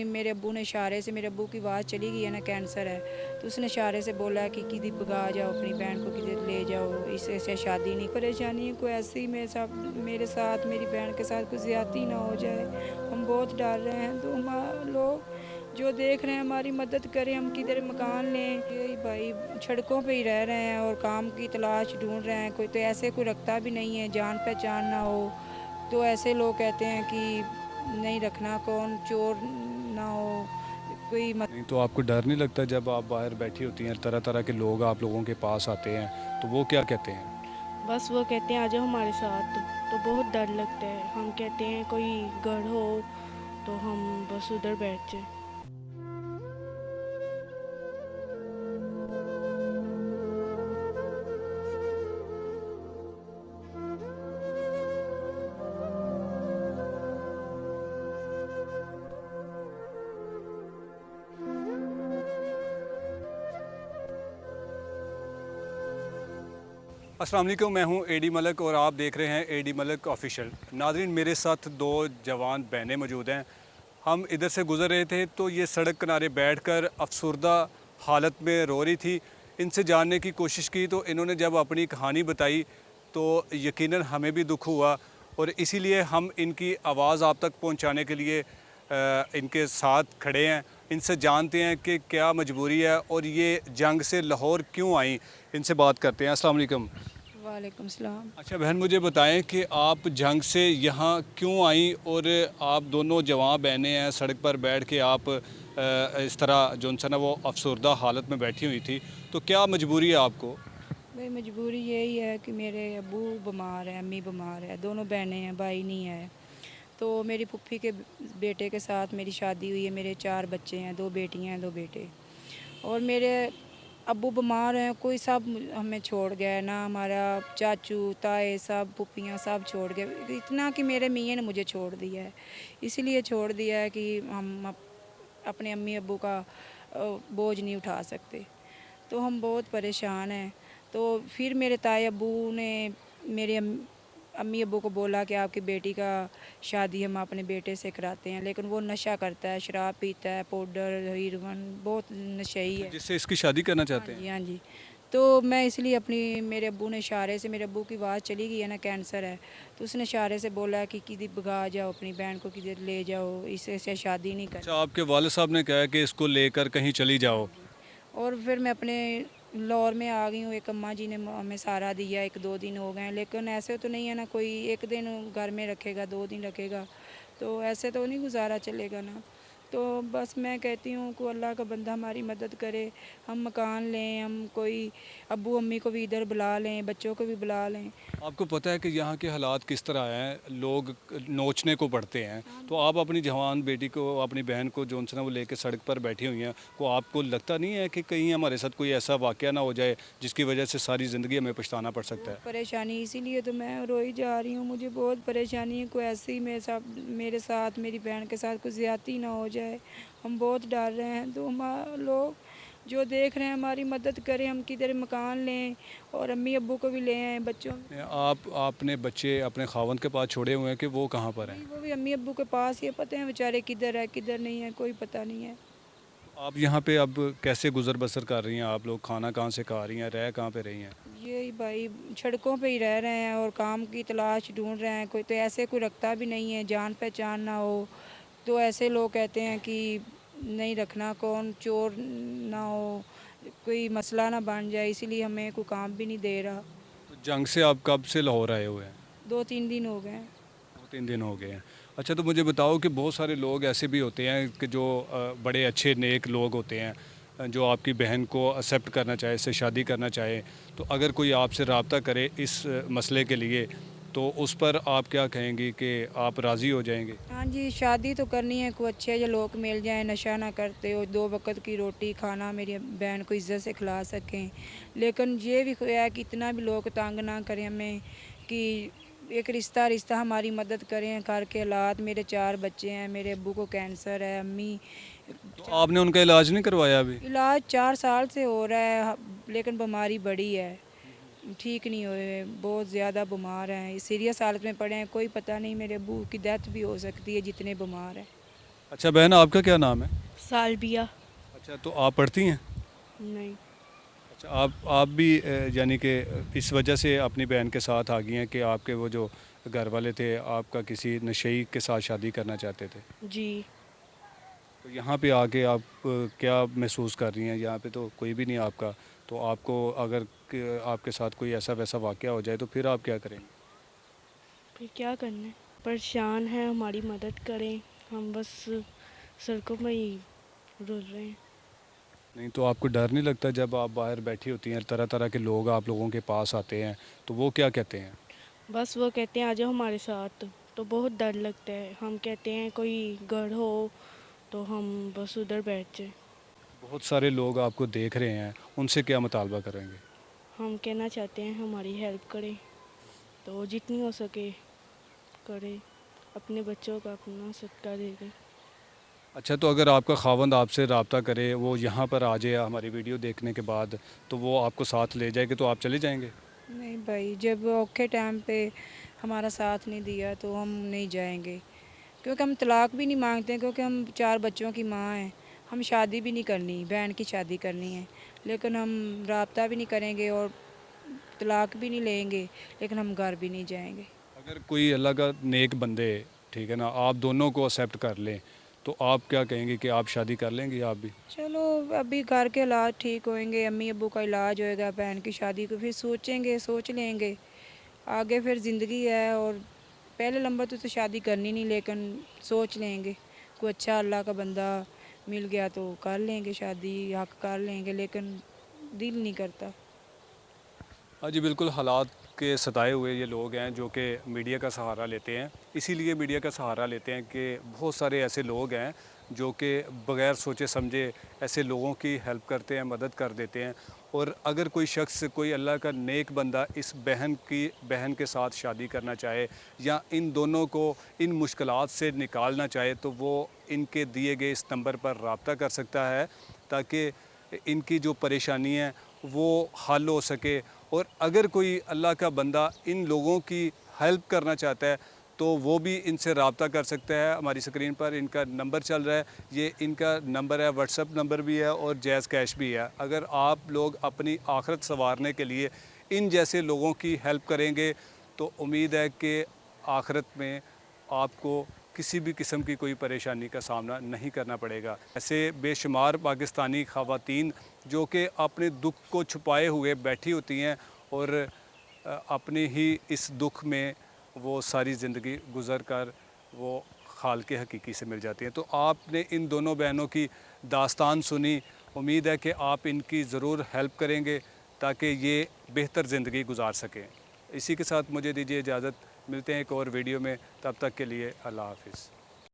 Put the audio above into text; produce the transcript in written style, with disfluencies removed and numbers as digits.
मेरे अब्बू ने इशारे से, मेरे अब्बू की आवाज़ चली गई है ना, कैंसर है, तो उसने इशारे से बोला कि किधर भगा जाओ, अपनी बहन को किधर ले जाओ, इससे से शादी नहीं। परेशानी है कोई ऐसी मेरे साथ मेरी बहन के साथ कुछ ज़्यादती ना हो जाए, हम बहुत डर रहे हैं। तो हम लोग जो देख रहे हैं हमारी मदद करें, हम किधर मकान लें। यही भाई सड़कों पे ही रह रहे हैं और काम की तलाश ढूंढ रहे हैं। कोई तो ऐसे कोई रखता भी नहीं है, जान पहचान ना हो, तो ऐसे लोग कहते हैं कि नहीं रखना, कौन चोर ना हो कोई नहीं तो आपको डर नहीं लगता जब आप बाहर बैठी होती हैं, तरह तरह के लोग आप लोगों के पास आते हैं, तो वो क्या कहते हैं? बस वो कहते हैं आ जाओ हमारे साथ, तो बहुत डर लगता है। हम कहते हैं कोई गढ़ हो तो हम बस उधर बैठ जाए। अस्सलाम वालेकुम, मैं हूं एडी मलक और आप देख रहे हैं एडी मलक ऑफिशियल। नाज़रीन, मेरे साथ दो जवान बहनें मौजूद हैं। हम इधर से गुज़र रहे थे तो ये सड़क किनारे बैठकर अफसुर्दा हालत में रो रही थी। इनसे जानने की कोशिश की तो इन्होंने जब अपनी कहानी बताई तो यकीनन हमें भी दुख हुआ, और इसीलिए हम इनकी आवाज़ आप तक पहुंचाने के लिए इनके साथ खड़े हैं। इनसे जानते हैं कि क्या मजबूरी है और ये जंग से लाहौर क्यों आई। इनसे बात करते हैं। अस्सलाम वालेकुम। वालेकुम सलाम। अच्छा बहन, मुझे बताएं कि आप जंग से यहाँ क्यों आई, और आप दोनों जवान बहनें हैं, सड़क पर बैठ के आप इस तरह जो ना वो अफसरदा हालत में बैठी हुई थी, तो क्या मजबूरी है आपको? भाई मजबूरी यही है कि मेरे अब्बू बीमार है, अम्मी बीमार है, दोनों बहनें हैं, भाई नहीं है। तो मेरी फुफ्फी के बेटे के साथ मेरी शादी हुई है, मेरे 4 बच्चे हैं, 2 बेटियां हैं, 2 बेटे। और मेरे अब्बू बीमार हैं, कोई सब हमें छोड़ गया है ना, हमारा चाचू ताए सब फुफ्फियाँ सब छोड़ गए, इतना कि मेरे मियाँ ने मुझे छोड़ दिया है। इसीलिए छोड़ दिया है कि हम अपने अम्मी अब्बू का बोझ नहीं उठा सकते, तो हम बहुत परेशान हैं। तो फिर मेरे ताए अब्बू ने मेरे अम्मी अब्बू को बोला कि आपकी बेटी का शादी हम अपने बेटे से कराते हैं, लेकिन वो नशा करता है, शराब पीता है, पाउडर हीरोइन, बहुत नशेई है। जिससे इसकी शादी करना हाँ चाहते जी, हैं? हाँ जी। तो मैं इसलिए मेरे अब्बू ने इशारे से, मेरे अब्बू की आवाज़ चली गई है ना, कैंसर है, तो उसने इशारे से बोला कि किधर भगा जाओ, अपनी बहन को किधर ले जाओ, इससे से शादी नहीं अच्छा, करनी। आपके वालिद साहब ने कहा कि इसको लेकर कहीं चली हाँ जाओ। जी। और फिर मैं अपने लाहौर में आ गई हूँ। एक अम्मा जी ने हमें सहारा दिया, 1-2 दिन हो गए हैं, लेकिन ऐसे तो नहीं है ना, कोई एक दिन घर में रखेगा, 2 दिन रखेगा, तो ऐसे तो नहीं गुजारा चलेगा ना। तो बस मैं कहती हूँ कि अल्लाह का बंदा हमारी मदद करे, हम मकान लें, हम कोई अब्बू अम्मी को भी इधर बुला लें, बच्चों को भी बुला लें। आपको पता है कि यहाँ के हालात किस तरह हैं, लोग नोचने को पड़ते हैं, हाँ तो आप अपनी जवान बेटी को, अपनी बहन को जो ना वो लेके सड़क पर बैठी हुई हैं, को आपको लगता नहीं है कि कहीं हमारे साथ कोई ऐसा वाक़या ना हो जाए जिसकी वजह से सारी ज़िंदगी हमें पछताना पड़ सकता बहुत है? परेशानी, इसीलिए तो मैं रोई जा रही हूँ, मुझे बहुत परेशानी है, कोई ऐसी मेरे साथ मेरी बहन के साथ कुछ ज़्यादती ना हो जाए, हम बहुत डर रहे हैं। तो हम लोग जो देख रहे हैं हमारी मदद करें, हम किधर मकान लें और अम्मी अब्बू को भी ले आएँ बच्चों। आप आपने बच्चे अपने खावंद के पास छोड़े हुए हैं कि वो कहाँ पर हैं? नहीं, वो भी अम्मी अब्बू के पास ही है, पता है बेचारे किधर है किधर नहीं है, कोई पता नहीं है। आप यहाँ पे अब कैसे गुज़र बसर कर रही हैं? आप लोग खाना कहाँ से खा रही हैं, रह कहाँ पे रही हैं? यही भाई सड़कों पे ही रह रहे हैं और काम की तलाश ढूंढ रहे हैं। कोई तो ऐसे कोई रखता भी नहीं है, जान पहचान ना हो, तो ऐसे लोग कहते हैं कि नहीं रखना, कौन चोर ना हो, कोई मसला ना बन जाए, इसीलिए हमें कोई काम भी नहीं दे रहा। तो जंग से आप कब से लाहौर आए हुए हैं? 2-3 दिन हो गए हैं। 2-3 दिन हो गए हैं। अच्छा, तो मुझे बताओ कि बहुत सारे लोग ऐसे भी होते हैं कि जो बड़े अच्छे नेक लोग होते हैं, जो आपकी बहन को एक्सेप्ट करना चाहे, इससे शादी करना चाहे, तो अगर कोई आपसे रब्ता करे इस मसले के लिए, तो उस पर आप क्या कहेंगी कि आप राज़ी हो जाएंगे? हाँ जी, शादी तो करनी है, कोई अच्छे जो लोग मिल जाएं, नशा ना करते हो, 2 वक़्त की रोटी खाना मेरी बहन को इज़्ज़त से खिला सकें। लेकिन ये भी है कि इतना भी लोग तंग ना करें हमें, कि एक रिश्ता रिश्ता हमारी मदद करें। घर के हालात, मेरे 4 बच्चे हैं, मेरे अब्बू को कैंसर है, अम्मी तो चा आपने उनका इलाज नहीं करवाया अभी? इलाज 4 साल से हो रहा है, लेकिन बीमारी बड़ी है, ठीक नहीं हुए, बहुत ज़्यादा बीमार हैं, सीरियस हालत में पड़े हैं, कोई पता नहीं, मेरे अब्बू की डेथ भी हो सकती है, जितने बीमार हैं। अच्छा बहन, आपका क्या नाम है? सालबिया। अच्छा, तो आप पढ़ती हैं? नहीं। अच्छा, आप भी यानी कि इस वजह से अपनी बहन के साथ आ गई हैं कि आपके वो जो घर वाले थे आपका किसी नशेई के साथ शादी करना चाहते थे। जी। तो यहाँ पे आके आप क्या महसूस कर रही हैं? यहाँ पे तो कोई भी नहीं आपका, तो आपको अगर आपके साथ कोई ऐसा वैसा वाक़या हो जाए तो फिर आप क्या करेंगे? फिर क्या करना है? परेशान है, हमारी मदद करें। हम बस सड़कों में ही रुल रहे हैं। नहीं तो आपको डर नहीं लगता जब आप बाहर बैठी होती हैं, तरह तरह के लोग आप लोगों के पास आते हैं, तो वो क्या कहते हैं? बस वो कहते हैं आ जाओ हमारे साथ, तो बहुत डर लगता है। हम कहते हैं कोई गढ़ हो तो हम बस उधर बैठ जाए। बहुत सारे लोग आपको देख रहे हैं, उनसे क्या मुतालबा करेंगे? हम कहना चाहते हैं हमारी हेल्प करें, तो जितनी हो सके करें। अपने बच्चों का अपना सदका दे दें। अच्छा, तो अगर आपका खावंद आपसे रब्ता करे, वो यहाँ पर आ जाए हमारी वीडियो देखने के बाद, तो वो आपको साथ ले जाएगी, तो आप चले जाएंगे? नहीं भाई, जब औखे टाइम पे हमारा साथ नहीं दिया तो हम नहीं जाएंगे, क्योंकि हम तलाक भी नहीं मांगते हैं, क्योंकि हम 4 बच्चों की माँ हैं। हम शादी भी नहीं करनी, बहन की शादी करनी है, लेकिन हम राब्ता भी नहीं करेंगे और तलाक भी नहीं लेंगे, लेकिन हम घर भी नहीं जाएंगे। अगर कोई अल्लाह का नेक बंदे, ठीक है ना, आप दोनों को एक्सेप्ट कर लें, तो आप क्या कहेंगे कि आप शादी कर लेंगे आप भी? चलो, अभी घर के हालात ठीक होंगे, अम्मी अब्बू का इलाज होएगा, बहन की शादी को फिर सोचेंगे, सोच लेंगे। आगे फिर ज़िंदगी है, और पहले नंबर तो शादी करनी नहीं, लेकिन सोच लेंगे। कोई अच्छा अल्लाह का बंदा मिल गया तो कर लेंगे शादी, हक कर लेंगे, लेकिन दिल नहीं करता। हाँ जी, बिल्कुल हालात के सताए हुए ये लोग हैं जो कि मीडिया का सहारा लेते हैं। इसीलिए मीडिया का सहारा लेते हैं कि बहुत सारे ऐसे लोग हैं जो कि बग़ैर सोचे समझे ऐसे लोगों की हेल्प करते हैं, मदद कर देते हैं। और अगर कोई शख्स, कोई अल्लाह का नेक बंदा इस बहन के साथ शादी करना चाहे या इन दोनों को इन मुश्किलात से निकालना चाहे, तो वो इनके दिए गए इस नंबर पर रब्ता कर सकता है, ताकि इनकी जो परेशानी है वो हल हो सके। और अगर कोई अल्लाह का बंदा इन लोगों की हेल्प करना चाहता है तो वो भी इनसे रब्ता कर सकता है। हमारी स्क्रीन पर इनका नंबर चल रहा है, ये इनका नंबर है, व्हाट्सएप नंबर भी है और जैज़ कैश भी है। अगर आप लोग अपनी आखिरत संवारने के लिए इन जैसे लोगों की हेल्प करेंगे तो उम्मीद है कि आखिरत में आपको किसी भी किस्म की कोई परेशानी का सामना नहीं करना पड़ेगा। ऐसे बेशुमार पाकिस्तानी ख़वातीन जो कि अपने दुख को छुपाए हुए बैठी होती हैं और अपने ही इस दुख में वो सारी ज़िंदगी गुज़र कर वो खाल के हकीकी से मिल जाती हैं। तो आपने इन दोनों बहनों की दास्तान सुनी, उम्मीद है कि आप इनकी ज़रूर हेल्प करेंगे ताकि ये बेहतर ज़िंदगी गुजार सकें। इसी के साथ मुझे दीजिए इजाज़त, मिलते हैं एक और वीडियो में, तब तक के लिए अल्लाह हाफ़िज़।